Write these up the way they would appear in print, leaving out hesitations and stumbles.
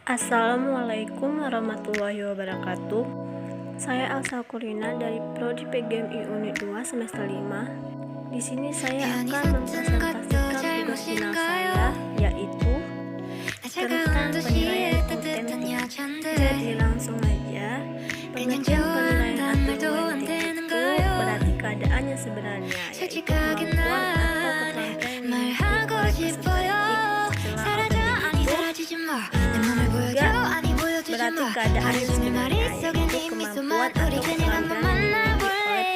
Assalamualaikum warahmatullahi wabarakatuh. Saya Alsa Kurina dari Prodi PGMI Unit 2 semester 5. Di sini saya akan mempresentasikan tugas final saya, yaitu tentang penilaian kompetensi. Jadi langsung aja. Pengertian penilaian atau kompetensi itu berarti keadaan yang sebenarnya, yaitu kemampuan atau keterampilan yang dimiliki oleh peserta didik berarti keadaan yang sebenarnya, yaitu kemampuan atau keterampilan yang dimiliki oleh peserta didik.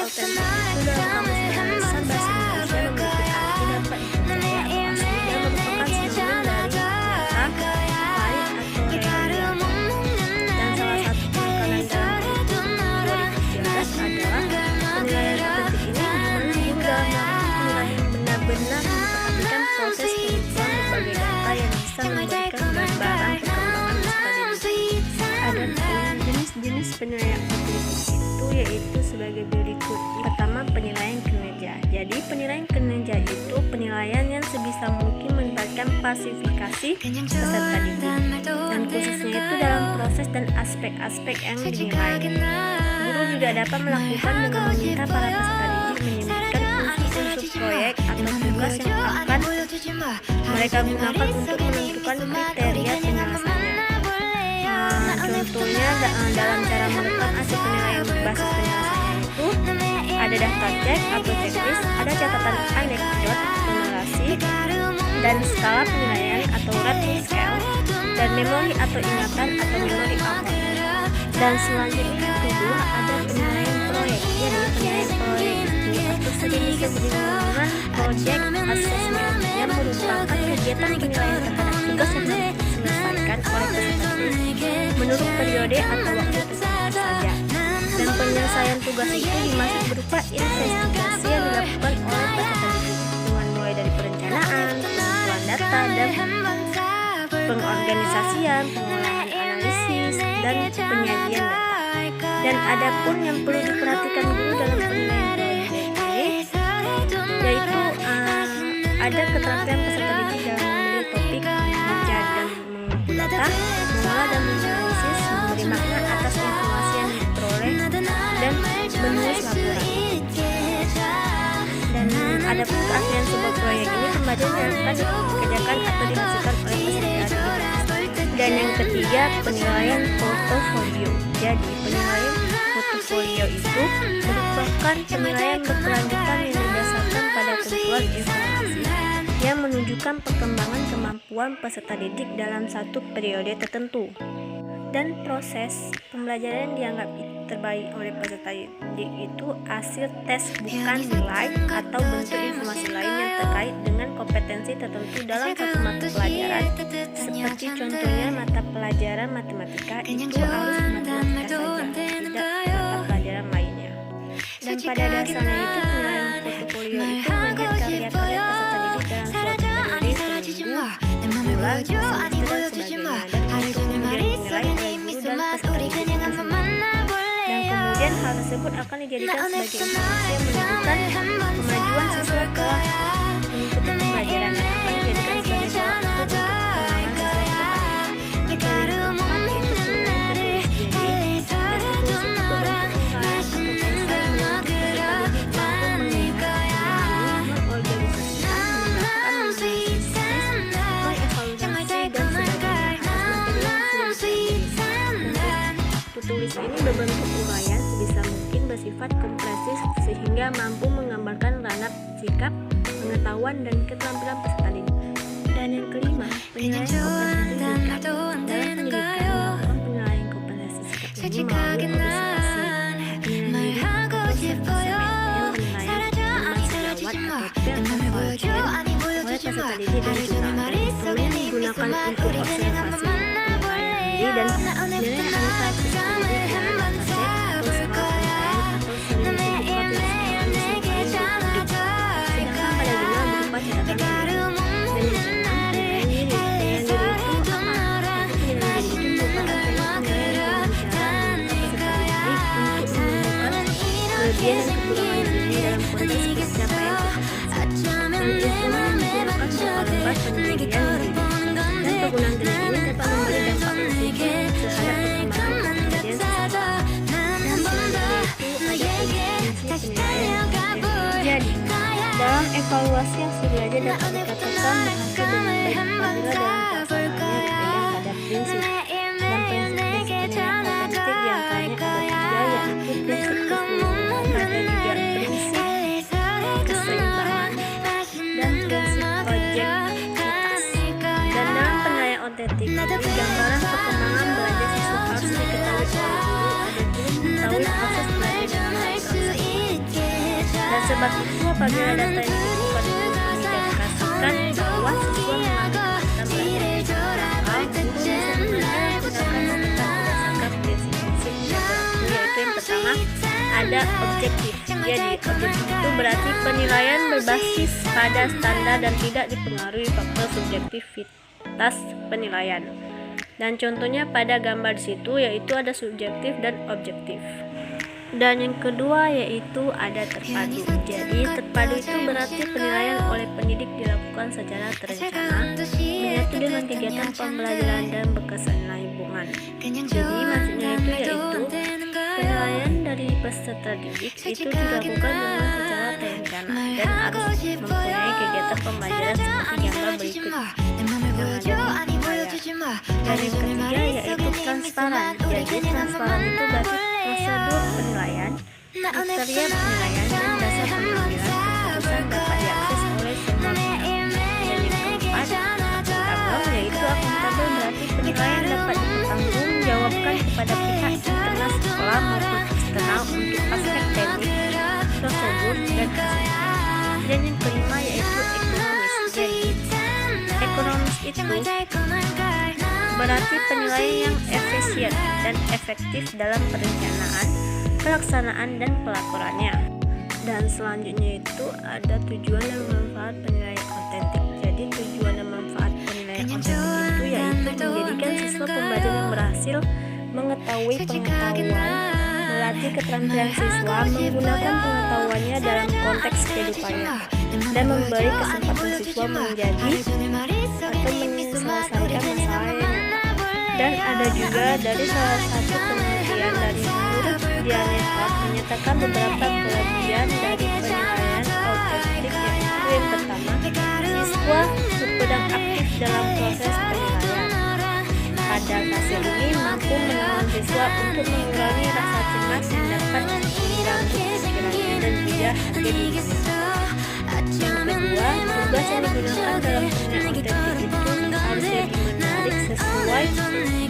Istilah autentik itu dalam kamus besar bahasa Indonesia memiliki arti dapat dipercaya atau asli dan merupakan sinonim dari nyata, valid atau real. Dan salah satu penekanan dalam 2013 adalah penilaian autentik ini dimana dalam penilaian benar-benar memperhatikan proses pengumpulan berbagai data yang bisa memberikan gambaran perkembangan peserta didik. Ada jenis-jenis penilaian autentik itu yaitu sebagai berikut. Pertama, penilaian kinerja. Jadi penilaian kinerja itu penilaian yang sebisa mungkin melibatkan klasifikasi peserta didik dan khususnya itu dalam proses dan aspek-aspek yang dinilai. Guru juga dapat melakukan dengan meminta para peserta didik menyebutkan unsur-unsur proyek atau tugas yang akan mereka gunakan untuk menentukan kriteria penyelesaiannya. Contohnya dalam cara menentukan hasil penilaian berbasis penyelesaian itu ada daftar cek atau checklist, ada catatan anekdot, narasi, dan skala penilaian atau rating scale, dan memori atau ingatan atau memori awal. Dan selanjutnya kedua ada penilaian proyek. Jadi penilaian proyek itu atau sering disebut dengan project assessment yang merupakan kegiatan penilaian terhadap tugas yang harus diselesaikan oleh peserta didik menurut periode atau waktu tertentu saja. Dan penyelesaian tugas itu dimaksud berupa investigasi yang dilakukan oleh peserta didik dengan mulai dari perencanaan, pengumpulan data, dan pengorganisasian, pengolahan analisis, dan penyajian data. Dan ada pun yang perlu diperhatikan dulu dalam penilaian proyek ini, yaitu ada keterampilan peserta didik dalam memilih topik, mencari dan mengumpul data, mengolah dan menganalisis, memberi makna atas informasi yang diperoleh, dan menulis laporan. Dan ada pun keaslian sebuah proyek ini pembelajaran yang akan dikerjakan atau dihasilkan oleh peserta didik. Dan yang ketiga, penilaian portofolio. Jadi penilaian portofolio itu merupakan penilaian berkelanjutan yang didasarkan pada kumpulan informasi yang menunjukkan perkembangan kemampuan peserta didik dalam satu periode tertentu. Dan proses pembelajaran yang dianggap terbaik oleh peserta didik itu hasil tes, bukan nilai atau bentuk informasi lain yang terkait dengan kompetensi tertentu dalam satu mata pelajaran. Seperti contohnya mata pelajaran matematika itu harus matematika saja, tidak mata pelajaran lainnya. Dan pada dasarnya itu penilaian portofolio itu melihat karya-karya peserta didik dalam suatu periode seminggu, bulan, semester, dan sebagainya, dan itu kemudian dinilai oleh guru dan peserta didik. Dan kemudian hal tersebut akan dijadikan sebagai informasi yang menunjukkan kemajuan siswa telah mengikuti pembelajaran yang akan dijadikan sebagai salah satu bentuk pengembangan siswa ke depan. Tulis ini berbentuk uraian sebisa mungkin bersifat kompresif sehingga mampu menggambarkan ranah sikap, pengetahuan, dan keterampilan peserta didik. Dan yang kelima, penilaian kompetensi sikap. Dalam pendidikan melakukan penilaian kompetensi sikap ini melalui observasi, penilaian diri, yang penilaian lewat oleh peserta didik dan juga instrumen digunakan untuk observasi diri dan nilai angka peserta didik dengan data set, usaha atau sering disebut sedangkan pada jurnal berupa catatan dan yang keenam, penilaian diri. Penilaian diri itu apa? Penilaian diri itu merupakan penilaian pembicaraan peserta didik untuk menemukan kelebihan dan kekurangan diri dalam konteks pencapaian kompetensi. Dan instrumen yang digunakan berupa lembar penilaian diri dan Mengevaluasi hasil belajar dapat dikatakan berhasil dengan baik apabila dalam pelaksanaannya berpegang pada prinsip dan prinsip-prinsip penilaian otentik diantaranya ada 3, yaitu prinsip keseluruhan, ada juga prinsip keseimbangan, dan prinsip objektivitas. Dan dalam penilaian otentik ini, gambaran perkembangan belajar siswa harus diketahui oleh guru, ada guru mengetahui proses belajar dan proses. Dan sebab itu apabila data yang ditemukan guru mengindikasikan bahwa siswa mengalami kesulitan belajar, maka guru bisa menilai tindakan berdasarkan prinsip-prinsip yang berlaku, yaitu yang pertama ada objektif. Jadi objektif itu berarti penilaian berbasis pada standar dan tidak dipengaruhi faktor subjektivitas penilaian. Dan contohnya pada gambar di situ yaitu ada subjektif dan objektif. Dan yang kedua yaitu ada terpadu. Jadi terpadu itu berarti penilaian oleh pendidik dilakukan secara terencana, menyatu dengan kegiatan pembelajaran dan berkesinambungan. Jadi maksudnya itu yaitu penilaian dari peserta didik itu dilakukan dengan secara terencana dan harus mempunyai kegiatan pembelajaran seperti gambar berikut. Dan yang ketiga yaitu transparan. Jadi transparan itu berarti prosedur penilaian, kriteria penilaian, dan dasar pengambilan keputusan dapat diakses oleh semua pihak. Dan yang keempat, akuntabel, yaitu akuntabel berarti penilaian dapat dipertanggungjawabkan kepada pihak internal sekolah maupun eksternal untuk aspek teknik, prosedur, dan hasil. Dan yang kelima yaitu ekonomis. Jadi ekonomis itu berarti penilaian yang efisien dan efektif dalam perencanaan, pelaksanaan, dan pelaporannya. Dan selanjutnya itu ada tujuan dan manfaat penilaian otentik. Jadi tujuan dan manfaat penilaian otentik itu yaitu menjadikan siswa pembelajar yang berhasil mengetahui pengetahuan, melatih keterampilan siswa, menggunakan pengetahuannya dalam konteks kehidupannya, dan memberi kesempatan siswa menjadi atau menyelesaikan masalah yang nyata. Dan ada juga dari salah satu penelitian dari Huruf Dianetra menyatakan beberapa kelebihan dari penilaian otentik, yaitu yang pertama, siswa sedang aktif dalam proses penilaian. Pada hasil ini mampu menolong siswa untuk mengurangi rasa cemas yang dapat mengganggu pikirannya dan juga hati dirinya. Yang kedua, tugas yang digunakan dalam penilaian otentik itu harus lebih menarik sesuai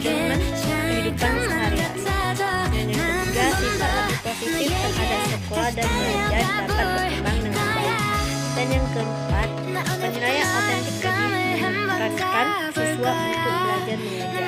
dengan kehidupan sehari-hari. Dan yang ketiga, sifat lebih positif terhadap sekolah dan belajar dapat berkembang dengan baik. Dan yang keempat, penilaian otentik lebih menekankan siswa untuk belajar mengajar.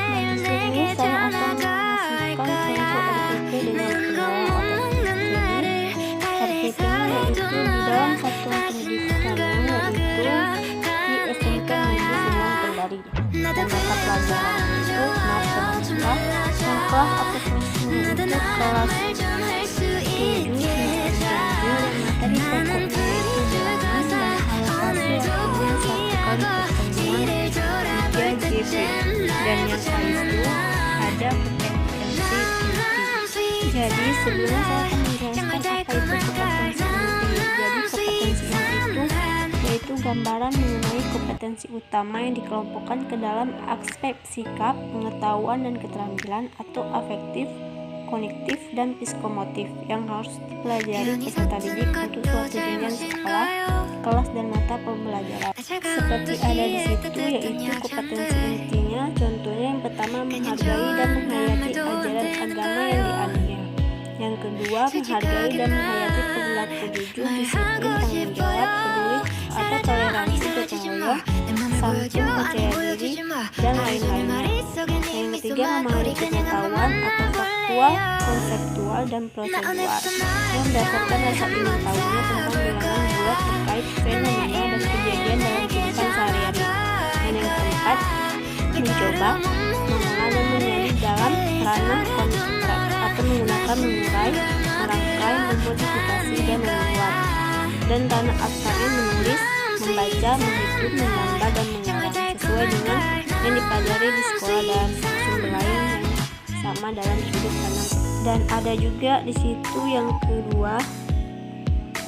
Di sini saya akan menjelaskan contoh RPP dengan penilaian otentik. Jadi RPP-nya yaitu di dalam satuan pendidikan yaitu di SMK Negeri Sunan Kendari. Dan mata pelajaran itu matematika, dan kelas atau fungsinya itu kelas 7 dan materi pokoknya itu bilangan dan alokasi waktunya 1 kali pertemuan 3 GB. Dan yang itu ada kompetensi inti. Jadi sebelumnya saya akan menjelaskan apa itu kompetensi inti. Jadi kompetensi inti itu yaitu gambaran mengenai kompetensi utama yang dikelompokkan ke dalam aspek sikap, pengetahuan, dan keterampilan atau afektif, kognitif, dan psikomotif yang harus dipelajari peserta didik untuk suatu jenjang sekolah, kelas, dan mata pembelajaran. Seperti ada di situ yaitu kompetensi intinya, contohnya yang pertama menghargai dan menghayati ajaran agama yang dianutnya. Yang kedua, menghargai dan menghayati perilaku jujur, disiplin, tanggung jawab, peduli, atau toleransi, gotong royong, santun, percaya diri, dan lain-lainnya. Yang ketiga, memahami pengetahuan atau faktual, konseptual, dan prosedural yang berdasarkan rasa ingin tahunya tentang bilangan bulat terkait fenomena dan kejadian dalam kehidupan sehari-hari. Dan yang keempat, mencoba, mengolah, dan menyanyi dalam ranah konsep atau menggunakan mengurai, merangkai, memodifikasi, dan membuat. Dan ranah abstraknya menulis, membaca, menghitung, menggambar, dan mengarang sesuai dengan yang dipelajari di sekolah dan sumber lain yang sama dalam sudut pandang. Dan ada juga di situ yang kedua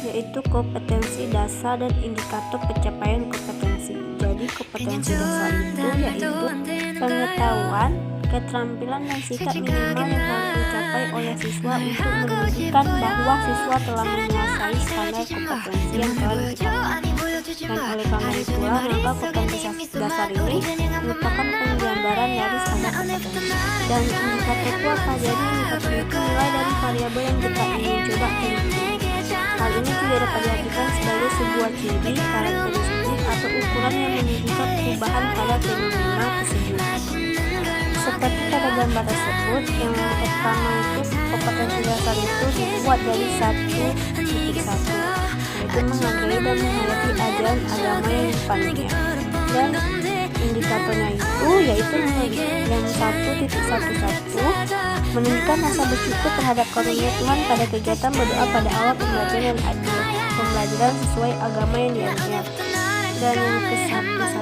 yaitu kompetensi dasar dan indikator pencapaian kompetensi. Jadi kompetensi dasar itu yaitu pengetahuan, keterampilan dan sikap minimal yang harus dicapai oleh siswa untuk menunjukkan bahwa siswa telah menguasai standar kompetensi yang telah ditetapkan. Dan oleh karena itulah maka kompetensi dasar ini merupakan penggambaran dari standar kompetensi. Dan indikator itu apa? Jadi indikator itu nilai dari variabel yang kita ingin coba teliti. Hal ini juga dapat diartikan sebagai sebuah ciri, karakteristik, atau ukuran yang menunjukkan perubahan pada fenomena tersebut. Seperti pada gambar tersebut, yang pertama itu kompetensi dasar itu dibuat dari 1.1, yaitu menghargai dan menghayati ajaran agama yang dipandunya. Dan indikatornya itu yaitu yang 1.11 menunjukkan rasa bersyukur terhadap karunia Tuhan pada kegiatan berdoa pada awal pembelajaran yang adil, pembelajaran sesuai agama yang dianutnya. Dan yang ke-112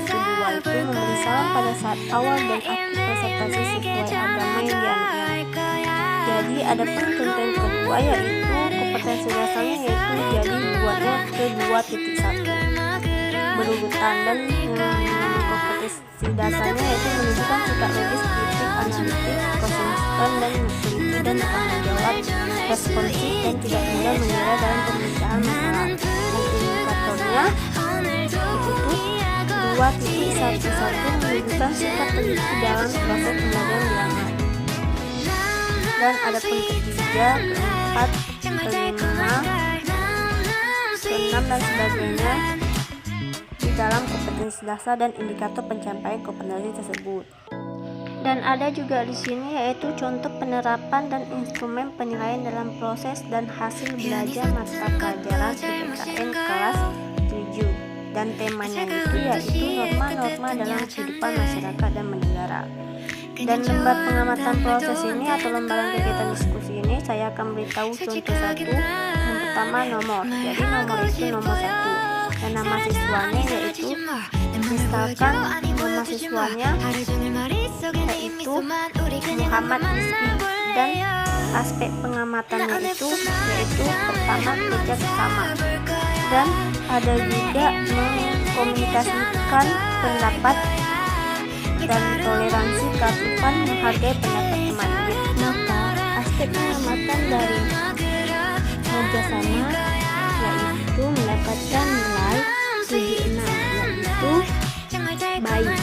itu memberi salam pada saat awal dan akhir presentasi sesuai agama yang dianutnya. Jadi ada pun contoh kedua yaitu kompetensi dasarnya yaitu jadi buatnya ke 2.1 berurutan. Dan kompetensi dasarnya yaitu menunjukkan sikap logis, kritik, analitik, konsisten dan teliti dan bertanggung jawab, responsif dan tidak mudah menyerah dalam pemecahan masalah. Dan indikatornya itu 2.11 menunjukkan sikap teliti dalam proses pembelajaran diamat. Dan ada pun ketiga, keempat, kelima, keenam dan sebagainya di dalam kompetensi dasar dan indikator pencapaian kompetensi tersebut. Dan ada juga di sini yaitu contoh penerapan dan instrumen penilaian dalam proses dan hasil belajar mata pelajaran IPKN kelas 7. Dan temanya itu yaitu norma-norma dalam kehidupan masyarakat dan bernegara. Dan lembar pengamatan proses ini atau lembaran kegiatan diskusi ini saya akan beritahu contoh satu. Yang pertama nomor. Jadi nomor itu nomor 1. Dan nama siswanya yaitu misalkan nama siswanya yaitu Muhammad Rizky. Dan aspek pengamatannya itu yaitu pertama kerja bersama. Dan ada juga mengkomunikasikan pendapat dan toleransi, keaktifan, menghargai pendapat teman. Maka aspek pengamatan dari kerjasama yaitu mendapatkan nilai 76 yaitu baik.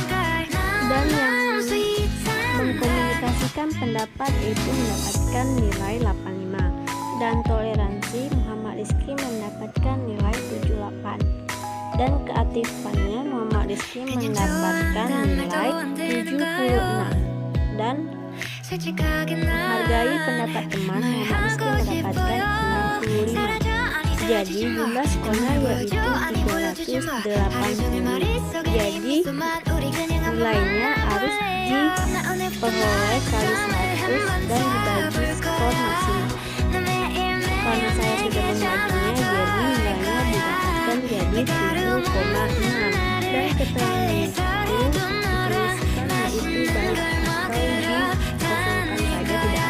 Dan yang mengkomunikasikan pendapat itu mendapatkan nilai 85. Dan toleransi Muhammad Rizky mendapatkan nilai 78. Dan keaktifannya Muhammad Rizky mendapatkan nilai 76. Dan menghargai pendapat teman Muhammad Rizky mendapatkan 65. Jadi jumlah skornya yaitu 380. Jadi nilainya harus diperoleh kali 100 dan dibagi skor maksimal. Karena saya sudah membaginya, jadi nilainya didapatkan jadi 7,6. Dan keterangan itu dituliskan yaitu baik atau dikosongkan saja tidak.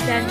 Dan